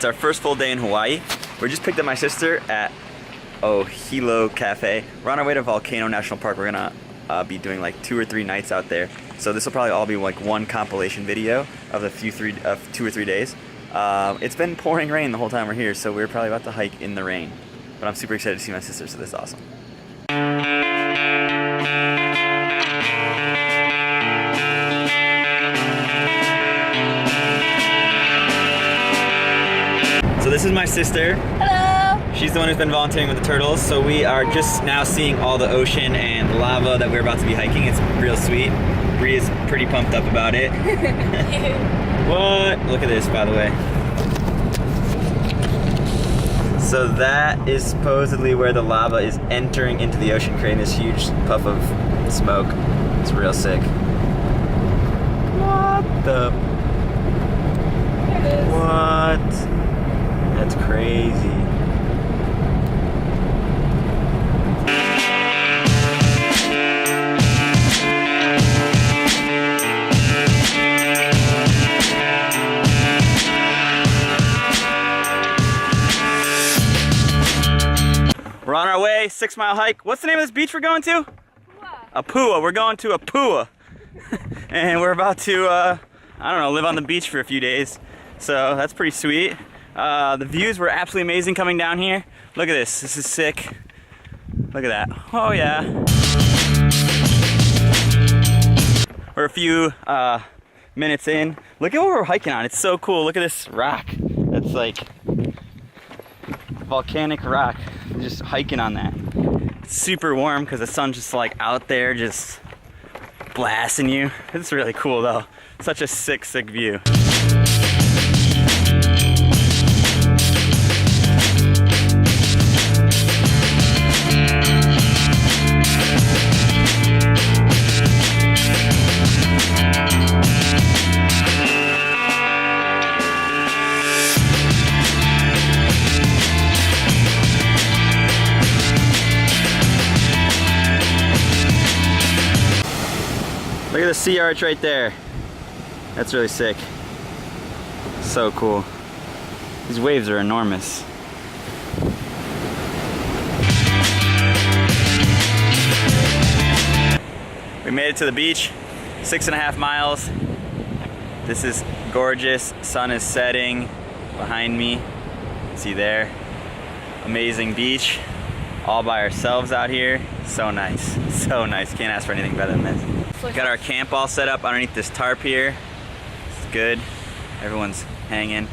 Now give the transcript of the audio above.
It's our first full day in Hawaii. We just picked up my sister at Hilo Cafe. We're on our way to Volcano National Park. We're gonna be doing like 2 or 3 nights out there. So this will probably all be like one compilation video of the 2 or 3 days. It's been pouring rain the whole time we're here, so we're probably about to hike in the rain. But I'm super excited to see my sister, so this is awesome. So this is my sister. Hello! She's the one who's been volunteering with the turtles, so we are just now seeing all the ocean and lava that we're about to be hiking. It's real sweet. Bree is pretty pumped up about it. What? Look at this, by the way. So that is supposedly where the lava is entering into the ocean, creating this huge puff of smoke. It's real sick. What the? There it is. What? That's crazy. We're on our way, 6-mile hike. What's the name of this beach we're going to? Apua. We're going to Apua. And we're about to, I don't know, live on the beach for a few days. So that's pretty sweet. The views were absolutely amazing coming down here. Look at this. This is sick. Look at that. Oh yeah. We're a few minutes in. Look at what we're hiking on. It's so cool. Look at this rock. That's like volcanic rock. Just hiking on that. It's super warm because the sun's just like out there just blasting you. It's really cool though. Such a sick view. Look at the sea arch right there. That's really sick. So cool. These waves are enormous. We made it to the beach, 6.5 miles. This is gorgeous. Sun is setting behind me. See there? Amazing beach. All by ourselves out here. So nice. So nice. Can't ask for anything better than this. Got our camp all set up underneath this tarp here. It's good. Everyone's hanging.